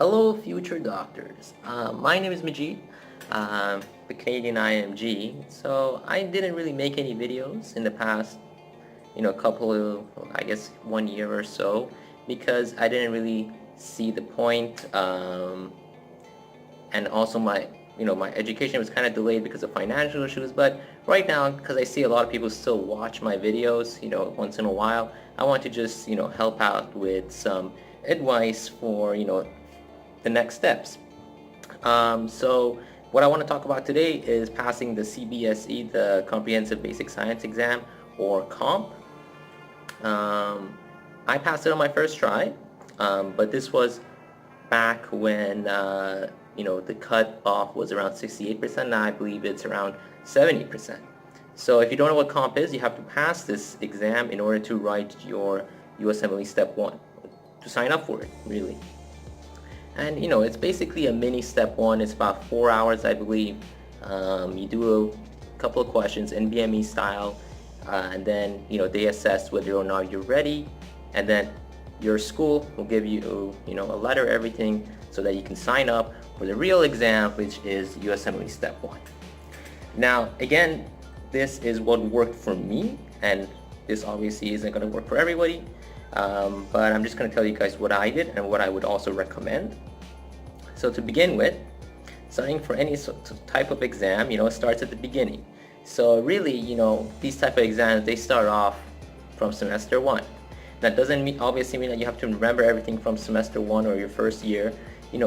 Hello, future doctors. My name is Majid, the Canadian IMG. So I didn't really make any videos in the past, couple of, I guess, 1 year or so, because I didn't really see the point, and also my education was kind of delayed because of financial issues. But right now, because I see a lot of people still watch my videos, once in a while, I want to just, help out with some advice for, the next steps. So what I want to talk about today is passing the Cbse, the Comprehensive Basic Science Exam, or COMP. I passed it on my first try, but this was back when the cut-off was around 68%. Now I believe it's around 70%. So if you don't know what COMP is, you have to pass this exam in order to write your USMLE Step 1, to sign up for it, really. And it's basically a mini Step 1. It's about 4 hours, I believe. You do a couple of questions, NBME style, and then they assess whether or not you're ready, and then your school will give you a letter, everything, so that you can sign up for the real exam, which is USMLE Step 1. Now, again, this is what worked for me, and this obviously isn't going to work for everybody. But I'm just going to tell you guys what I did and what I would also recommend. So to begin with, studying for any type of exam, it starts at the beginning. So really, these type of exams, they start off from semester 1. That doesn't obviously mean that you have to remember everything from semester 1 or your first year.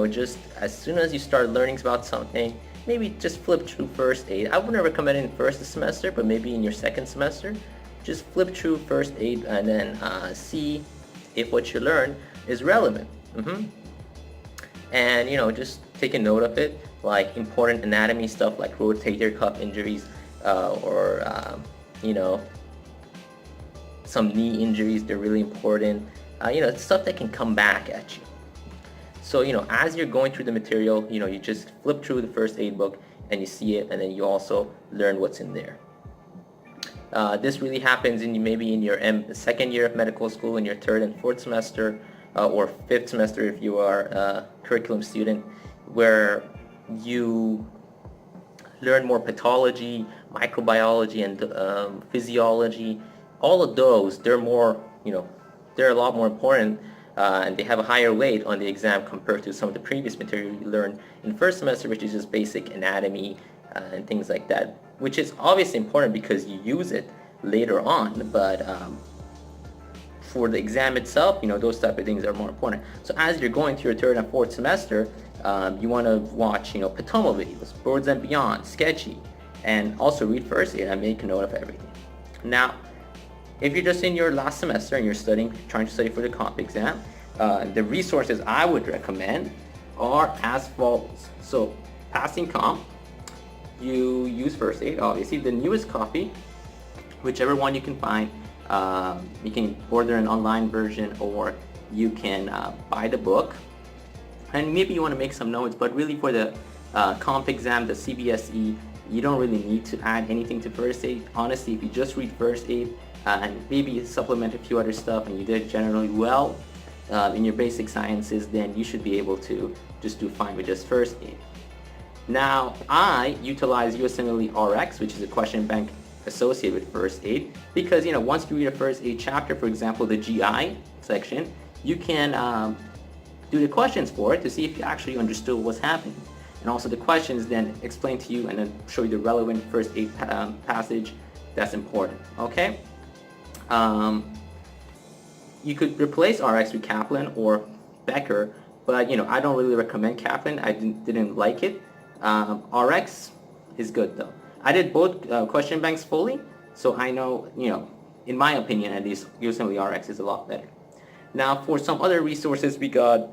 Just as soon as you start learning about something, maybe just flip through first aid. I wouldn't recommend it in first semester, but maybe in your second semester. Just flip through first aid and then see if what you learn is relevant. And just take a note of it, like important anatomy stuff like rotator cuff injuries, or some knee injuries. They're really important. It's stuff that can come back at you. So as you're going through the material, you just flip through the first aid book and you see it, and then you also learn what's in there. This really happens maybe in your second year of medical school, in your third and fourth semester, or fifth semester if you are a curriculum student, where you learn more pathology, microbiology, and physiology. All of those, they're a lot more important, and they have a higher weight on the exam compared to some of the previous material you learned in first semester, which is just basic anatomy and things like that, which is obviously important because you use it later on, but for the exam itself, those type of things are more important. So as you're going through your third and fourth semester, you want to watch, Potomo videos, Boards and Beyond, Sketchy, and also read first aid and make a note of everything. Now, if you're just in your last semester and you're trying to study for the COMP exam, the resources I would recommend are as follows. So, passing COMP, you use first aid, obviously, the newest copy, whichever one you can find. You can order an online version, or you can buy the book, and maybe you want to make some notes. But really, for the COMP exam, the Cbse, you don't really need to add anything to first aid. Honestly, if you just read first aid and maybe supplement a few other stuff, and you did generally well in your basic sciences, then you should be able to just do fine with just first aid. Now, I utilize USMLE RX, which is a question bank associated with first aid, because once you read a first aid chapter, for example the GI section, you can do the questions for it to see if you actually understood what's happening, and also the questions then explain to you and then show you the relevant first aid passage that's important. Okay, you could replace RX with Kaplan or Becker, but I don't really recommend Kaplan. I didn't like it. RX is good though. I did both question banks fully, so I know, in my opinion at least, USMLE RX is a lot better. Now, for some other resources, we got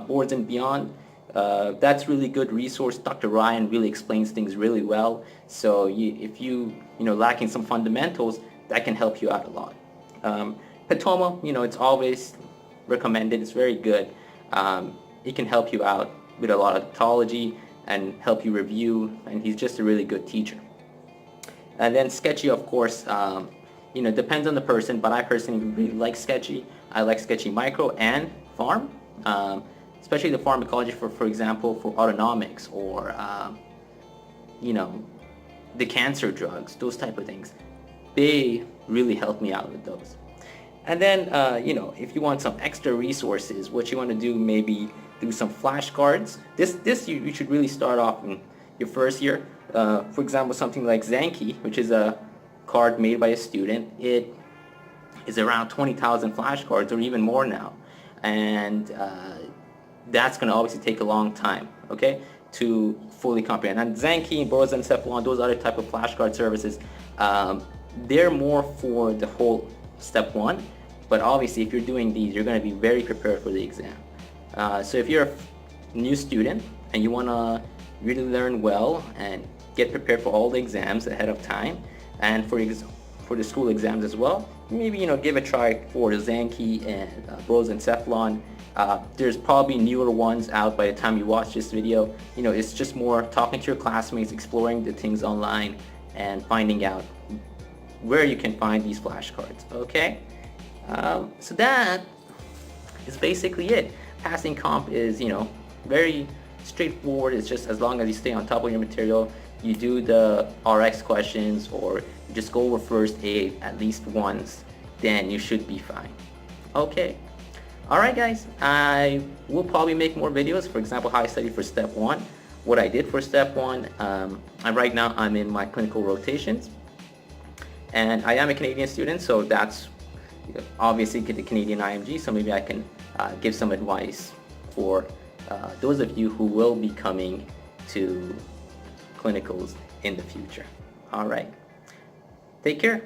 Boards and Beyond. That's really good resource. Dr. Ryan really explains things really well. So if you lacking some fundamentals, that can help you out a lot. Potomo, it's always recommended. It's very good. It can help you out with a lot of pathology and help you review, and he's just a really good teacher. And then Sketchy, of course, depends on the person, but I personally really like Sketchy. I like Sketchy Micro and Farm. especially the pharmacology for example, for autonomics or, you know, the cancer drugs, those type of things. They really help me out with those. And then, you know, if you want some extra resources, what you want to do, maybe do some flashcards. This you should really start off in your first year. For example, something like Zanki, which is a card made by a student. It is around 20,000 flashcards or even more now. And that's going to obviously take a long time, okay, to fully comprehend. And Zanki, RUSM, Cephalon, those other type of flashcard services, they're more for the whole step one. But obviously, if you're doing these, you're going to be very prepared for the exam. So if you're a new student and you want to really learn well and get prepared for all the exams ahead of time, and for the school exams as well, maybe, you know, give a try for Zanki and RUSM, Cephalon. There's probably newer ones out by the time you watch this video. You know, it's just more talking to your classmates, exploring the things online, and finding out where you can find these flashcards, okay? So that is basically it. Passing comp is, you know, very straightforward. It's just as long as you stay on top of your material, you do the RX questions, or you just go over first aid at least once, then you should be fine. Okay. Alright guys, I will probably make more videos, for example, how I studied for step 1, what I did for step 1, and right now I'm in my clinical rotations, and I am a Canadian student, so that's obviously the Canadian IMG, so maybe I can give some advice for those of you who will be coming to clinicals in the future. Alright, take care.